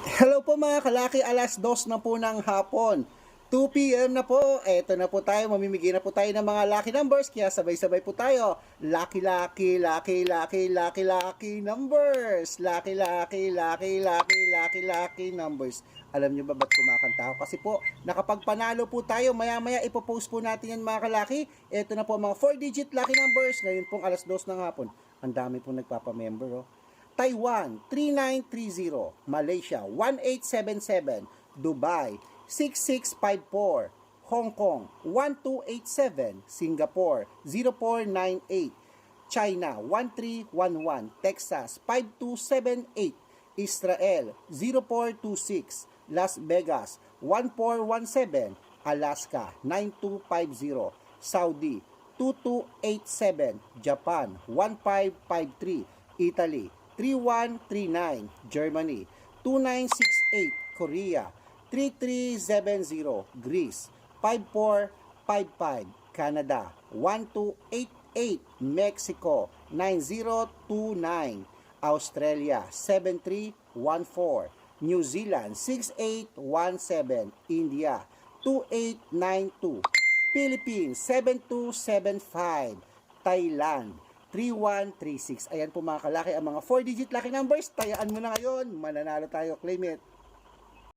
Hello po mga kalaki, alas 2 na po ng hapon. 2 p.m. na po, eto na po tayo, mamimigay na po tayo ng mga lucky numbers, kaya sabay-sabay po tayo. Lucky, lucky, lucky, lucky, lucky, lucky numbers. Lucky, lucky, lucky, lucky, lucky, lucky numbers. Alam nyo ba ba't kumakanta ako? Kasi po, nakapagpanalo po tayo, maya-maya ipopost po natin yan mga kalaki. Eto na po mga 4-digit lucky numbers, ngayon pong alas 2 ng hapon. Ang dami pong nagpapamember, oh. Taiwan 3930, Malaysia 1877, Dubai 6654, Hong Kong 1287, Singapore 0498, China 1311, Texas 5278, Israel 0426, Las Vegas 1417, Alaska 9250, Saudi 2287, Japan 1553, Italy 3139, Germany 2968, Korea 3370, Greece 5455, Canada 1288, Mexico 9029, Australia 7314, New Zealand 6817, India 2892, Philippines 7275, Thailand 3136. Ayan po mga kalaki ang mga 4-digit lucky numbers. Tayaan mo na ngayon. Mananalo tayo. Claim it.